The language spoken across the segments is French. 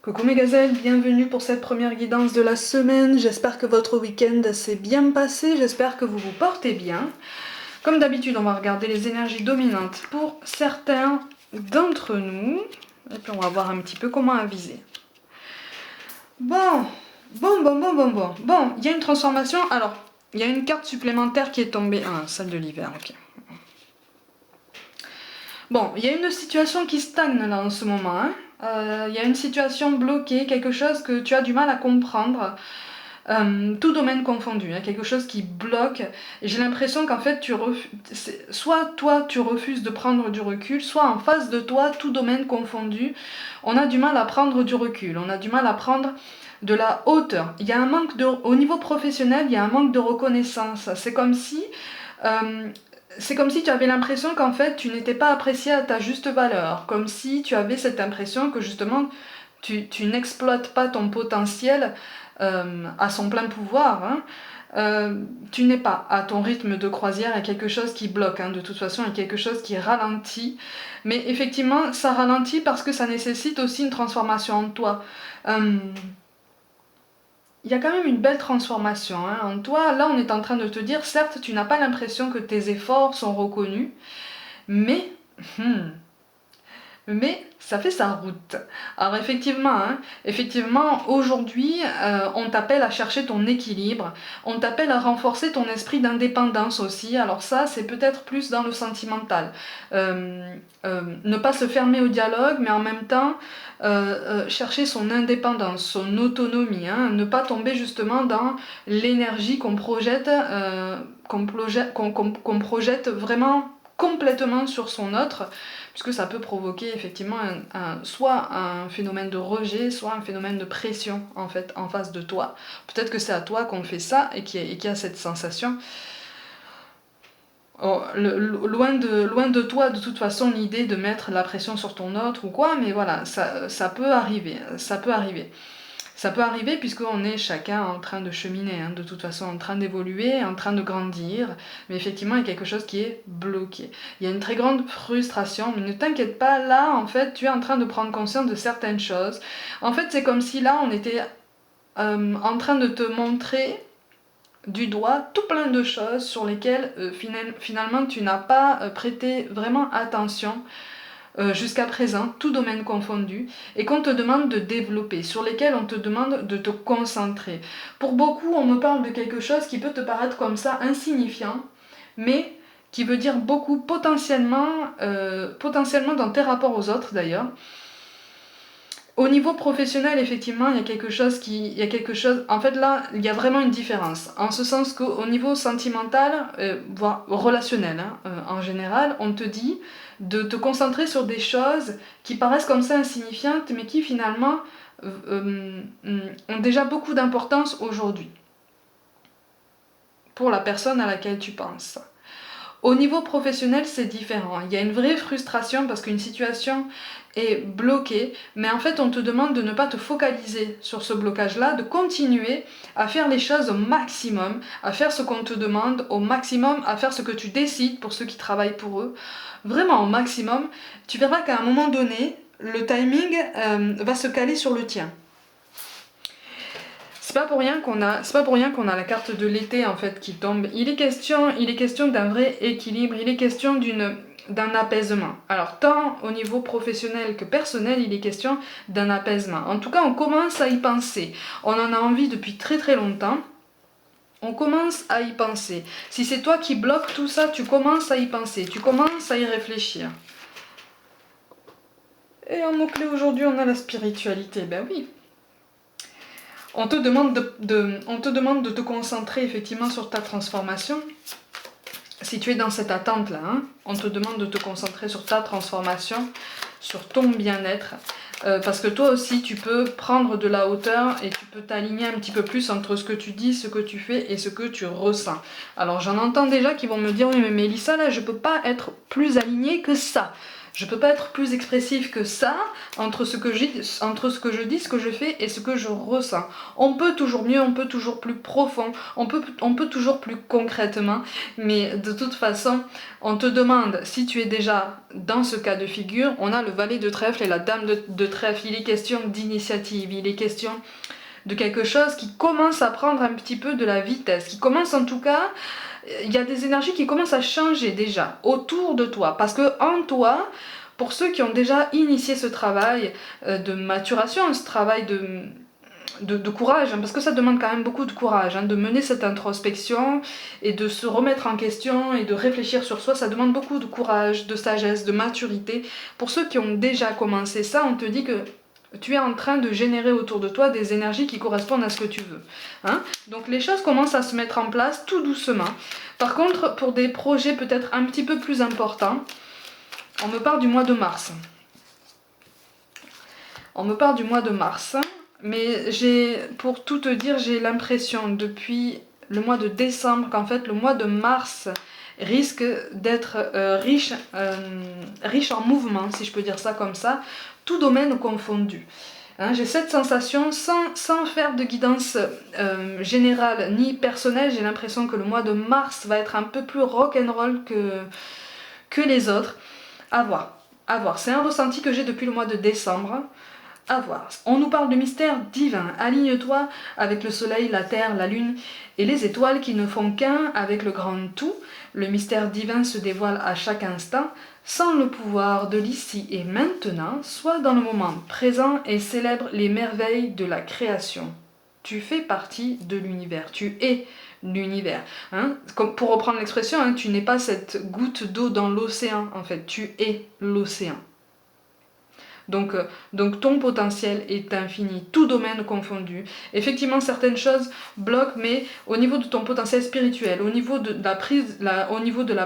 Coucou mes gazelles, bienvenue pour cette première guidance de la semaine. J'espère que votre week-end s'est bien passé, j'espère que vous vous portez bien. Comme d'habitude, on va regarder les énergies dominantes pour certains d'entre nous. Et puis on va voir un petit peu comment aviser. Bon, il y a une transformation. Alors, il y a une carte supplémentaire qui est tombée. Ah, salle de l'hiver, ok. Bon, il y a une situation qui stagne là en ce moment. Il y a une situation bloquée, quelque chose que tu as du mal à comprendre. Tout domaine confondu, quelque chose qui bloque. J'ai l'impression qu'en fait, soit toi tu refuses de prendre du recul, soit en face de toi, tout domaine confondu, on a du mal à prendre du recul, on a du mal à prendre de la hauteur. Il y a un manque au niveau professionnel, il y a un manque de reconnaissance. C'est comme si tu avais l'impression qu'en fait tu n'étais pas apprécié à ta juste valeur, comme si tu avais cette impression que justement tu n'exploites pas ton potentiel à son plein pouvoir. Tu n'es pas à ton rythme de croisière, il y a quelque chose qui bloque, de toute façon il y a quelque chose qui ralentit, mais effectivement ça ralentit parce que ça nécessite aussi une transformation en toi. Il y a quand même une belle transformation en toi. Là on est en train de te dire, certes tu n'as pas l'impression que tes efforts sont reconnus, mais ça fait sa route. Alors effectivement aujourd'hui, on t'appelle à chercher ton équilibre, on t'appelle à renforcer ton esprit d'indépendance aussi. Alors ça, c'est peut-être plus dans le sentimental. Ne pas se fermer au dialogue, mais en même temps, chercher son indépendance, son autonomie. Ne pas tomber justement dans l'énergie qu'on projette, qu'on projette vraiment complètement sur son autre, puisque ça peut provoquer effectivement soit un phénomène de rejet, soit un phénomène de pression en fait en face de toi. Peut-être que c'est à toi qu'on fait ça et qu'il y a cette sensation. Oh, loin de toi de toute façon l'idée de mettre la pression sur ton autre ou quoi, mais voilà, ça peut arriver, ça peut arriver. Ça peut arriver puisqu'on est chacun en train de cheminer, de toute façon en train d'évoluer, en train de grandir, mais effectivement il y a quelque chose qui est bloqué. Il y a une très grande frustration, mais ne t'inquiète pas, là en fait tu es en train de prendre conscience de certaines choses. En fait c'est comme si là on était en train de te montrer du doigt tout plein de choses sur lesquelles finalement tu n'as pas prêté vraiment attention jusqu'à présent, tout domaine confondu, et qu'on te demande de développer, sur lesquels on te demande de te concentrer. Pour beaucoup, on me parle de quelque chose qui peut te paraître comme ça insignifiant, mais qui veut dire beaucoup potentiellement dans tes rapports aux autres d'ailleurs. Au niveau professionnel, effectivement, il y a quelque chose en fait là, il y a vraiment une différence. En ce sens qu'au niveau sentimental, voire relationnel, en général, on te dit de te concentrer sur des choses qui paraissent comme ça insignifiantes, mais qui finalement ont déjà beaucoup d'importance aujourd'hui pour la personne à laquelle tu penses. Au niveau professionnel, c'est différent. Il y a une vraie frustration parce qu'une situation est bloquée, mais en fait, on te demande de ne pas te focaliser sur ce blocage-là, de continuer à faire les choses au maximum, à faire ce qu'on te demande au maximum, à faire ce que tu décides pour ceux qui travaillent pour eux, vraiment au maximum. Tu verras qu'à un moment donné, le timing va se caler sur le tien. C'est pas pour rien qu'on a la carte de l'été en fait qui tombe. Il est question d'un vrai équilibre, il est question d'un apaisement. Alors tant au niveau professionnel que personnel, il est question d'un apaisement. En tout cas, on commence à y penser. On en a envie depuis très très longtemps. On commence à y penser. Si c'est toi qui bloques tout ça, tu commences à y penser, tu commences à y réfléchir. Et en mot-clé aujourd'hui, on a la spiritualité. Ben oui. On te demande de te concentrer effectivement sur ta transformation. Si tu es dans cette attente-là, on te demande de te concentrer sur ta transformation, sur ton bien-être. Parce que toi aussi, tu peux prendre de la hauteur et tu peux t'aligner un petit peu plus entre ce que tu dis, ce que tu fais et ce que tu ressens. Alors j'en entends déjà qui vont me dire « Oui mais Mélissa, là, je peux pas être plus alignée que ça. Je peux pas être plus expressif que ça entre ce que je dis, ce que je fais et ce que je ressens. On peut toujours mieux, on peut toujours plus profond, on peut toujours plus concrètement, mais de toute façon, on te demande si tu es déjà dans ce cas de figure. On a le valet de trèfle et la dame de trèfle. Il est question d'initiative, il est question de quelque chose qui commence à prendre un petit peu de la vitesse, qui commence en tout cas, il y a des énergies qui commencent à changer déjà autour de toi, parce que en toi, pour ceux qui ont déjà initié ce travail de maturation, ce travail de courage, hein, parce que ça demande quand même beaucoup de courage, hein, de mener cette introspection et de se remettre en question et de réfléchir sur soi, ça demande beaucoup de courage, de sagesse, de maturité. Pour ceux qui ont déjà commencé ça, on te dit que tu es en train de générer autour de toi des énergies qui correspondent à ce que tu veux. Hein. Donc les choses commencent à se mettre en place tout doucement. Par contre, pour des projets peut-être un petit peu plus importants, on me parle du mois de mars. On me parle du mois de mars, mais pour tout te dire, j'ai l'impression depuis le mois de décembre qu'en fait le mois de mars risque d'être riche en mouvement, si je peux dire ça comme ça, tout domaine confondu. Hein, j'ai cette sensation, sans faire de guidance générale ni personnelle, j'ai l'impression que le mois de mars va être un peu plus rock'n'roll que les autres. À voir, à voir. C'est un ressenti que j'ai depuis le mois de décembre. À voir. On nous parle de mystère divin. Aligne-toi avec le soleil, la terre, la lune et les étoiles qui ne font qu'un avec le grand tout. Le mystère divin se dévoile à chaque instant. Sans le pouvoir de l'ici et maintenant, sois dans le moment présent et célèbre les merveilles de la création. Tu fais partie de l'univers. Tu es l'univers. Hein, comme pour reprendre l'expression, hein, tu n'es pas cette goutte d'eau dans l'océan. En fait, tu es l'océan. Donc ton potentiel est infini, tout domaine confondu. Effectivement, certaines choses bloquent, mais au niveau de ton potentiel spirituel, au niveau de la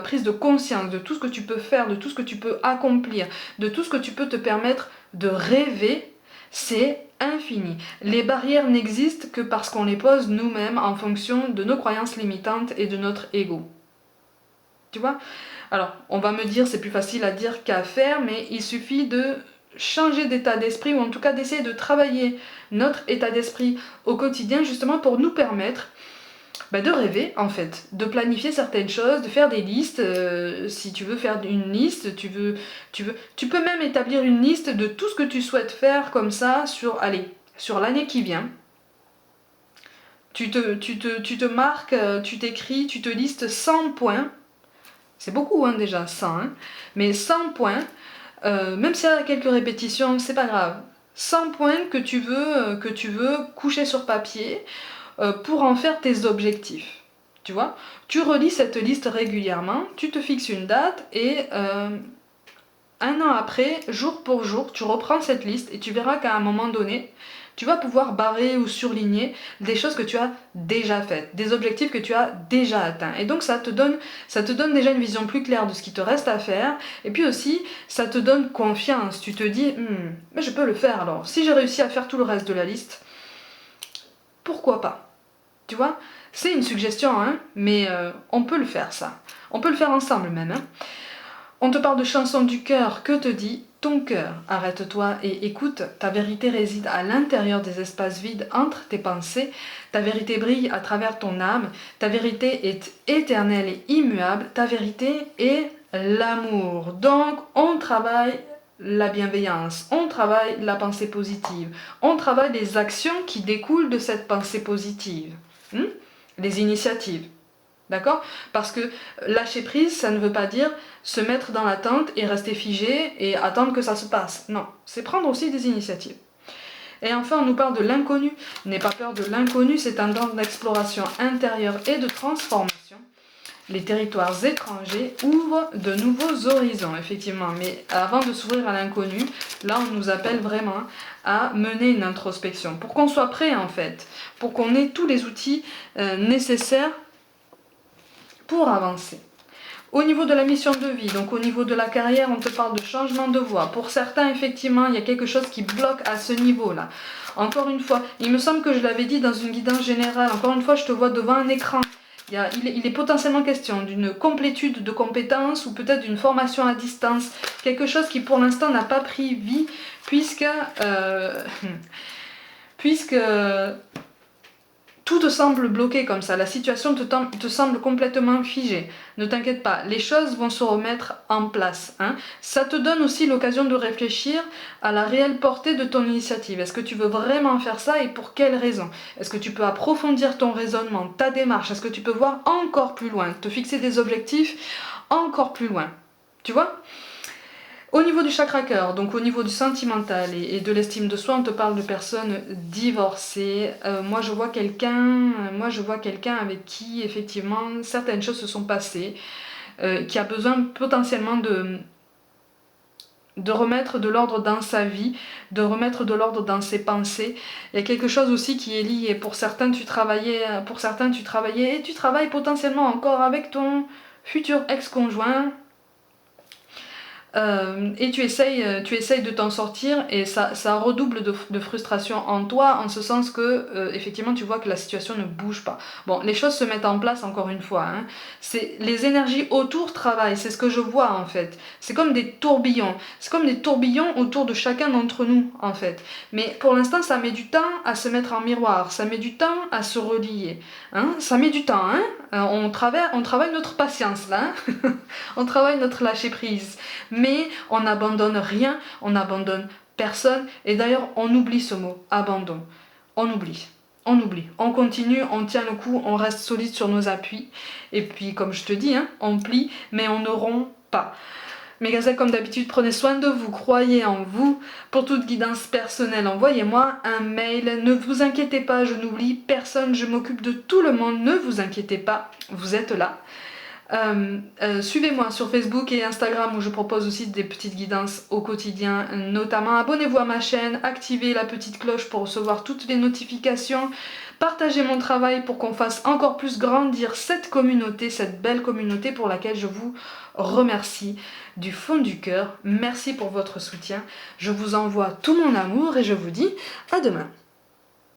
prise de conscience, de tout ce que tu peux faire, de tout ce que tu peux accomplir, de tout ce que tu peux te permettre de rêver, c'est infini. Les barrières n'existent que parce qu'on les pose nous-mêmes en fonction de nos croyances limitantes et de notre ego. Tu vois ? Alors, on va me dire, c'est plus facile à dire qu'à faire, mais il suffit de changer d'état d'esprit, ou en tout cas d'essayer de travailler notre état d'esprit au quotidien, justement pour nous permettre de rêver, en fait, de planifier certaines choses, de faire des listes. Si tu veux faire une liste, tu peux même établir une liste de tout ce que tu souhaites faire comme ça sur l'année qui vient. Tu te marques, tu t'écris, tu te listes 100 points. C'est beaucoup hein, déjà, 100, hein, mais 100 points. Même s'il y a quelques répétitions, c'est pas grave. 100 points que tu veux coucher sur papier pour en faire tes objectifs. Tu vois ? Tu relis cette liste régulièrement, tu te fixes une date et un an après, jour pour jour, tu reprends cette liste et tu verras qu'à un moment donné, tu vas pouvoir barrer ou surligner des choses que tu as déjà faites, des objectifs que tu as déjà atteints. Et donc ça te donne déjà une vision plus claire de ce qui te reste à faire. Et puis aussi, ça te donne confiance. Tu te dis, mais je peux le faire alors. Si j'ai réussi à faire tout le reste de la liste, pourquoi pas ? Tu vois ? C'est une suggestion, hein, mais on peut le faire ça. On peut le faire ensemble même. Hein. On te parle de chansons du cœur, que te dit ton cœur? Arrête-toi et écoute, ta vérité réside à l'intérieur des espaces vides entre tes pensées, ta vérité brille à travers ton âme, ta vérité est éternelle et immuable, ta vérité est l'amour. Donc on travaille la bienveillance, on travaille la pensée positive, on travaille les actions qui découlent de cette pensée positive, les initiatives. D'accord ? Parce que lâcher prise, ça ne veut pas dire se mettre dans l'attente et rester figé et attendre que ça se passe. Non, c'est prendre aussi des initiatives. Et enfin, on nous parle de l'inconnu. N'aie pas peur de l'inconnu, c'est un temps d'exploration intérieure et de transformation. Les territoires étrangers ouvrent de nouveaux horizons, effectivement. Mais avant de s'ouvrir à l'inconnu, là, on nous appelle vraiment à mener une introspection. Pour qu'on soit prêt, en fait. Pour qu'on ait tous les outils nécessaires pour avancer. Au niveau de la mission de vie, donc au niveau de la carrière, on te parle de changement de voie. Pour certains, effectivement, il y a quelque chose qui bloque à ce niveau-là. Encore une fois, il me semble que je l'avais dit dans une guidance générale, encore une fois, je te vois devant un écran. Il est potentiellement question d'une complétude de compétences ou peut-être d'une formation à distance, quelque chose qui pour l'instant n'a pas pris vie puisque, puisque tout te semble bloqué comme ça, la situation te semble complètement figée. Ne t'inquiète pas, les choses vont se remettre en place. Hein. Ça te donne aussi l'occasion de réfléchir à la réelle portée de ton initiative. Est-ce que tu veux vraiment faire ça et pour quelles raisons? Est-ce que tu peux approfondir ton raisonnement, ta démarche? Est-ce que tu peux voir encore plus loin, te fixer des objectifs encore plus loin? Tu vois? Au niveau du chakra cœur, donc au niveau du sentimental et de l'estime de soi, on te parle de personnes divorcées. Moi je vois quelqu'un avec qui effectivement certaines choses se sont passées, qui a besoin potentiellement de remettre de l'ordre dans sa vie, de remettre de l'ordre dans ses pensées. Il y a quelque chose aussi qui est lié. Pour certains tu travaillais et tu travailles potentiellement encore avec ton futur ex-conjoint. Et tu essayes de t'en sortir et ça redouble de frustration en toi en ce sens que effectivement tu vois que la situation ne bouge pas. Bon, les choses se mettent en place encore une fois. Hein. Les énergies autour travaillent, c'est ce que je vois en fait. C'est comme des tourbillons. C'est comme des tourbillons autour de chacun d'entre nous en fait. Mais pour l'instant ça met du temps à se mettre en miroir, ça met du temps à se relier. Hein. Ça met du temps. Hein. On travaille notre patience là. Hein. On travaille notre lâcher prise. Mais on n'abandonne rien, on n'abandonne personne. Et d'ailleurs, on oublie ce mot, abandon. On oublie. On continue, on tient le coup, on reste solide sur nos appuis. Et puis, comme je te dis, hein, on plie, mais on ne rompt pas. Mes gazelles, comme d'habitude, prenez soin de vous, croyez en vous. Pour toute guidance personnelle, envoyez-moi un mail. Ne vous inquiétez pas, je n'oublie personne, je m'occupe de tout le monde. Ne vous inquiétez pas, vous êtes là. Suivez-moi sur Facebook et Instagram où je propose aussi des petites guidances au quotidien, notamment abonnez-vous à ma chaîne, activez la petite cloche pour recevoir toutes les notifications, partagez mon travail pour qu'on fasse encore plus grandir cette communauté, cette belle communauté pour laquelle je vous remercie du fond du cœur. Merci pour votre soutien, je vous envoie tout mon amour et je vous dis à demain.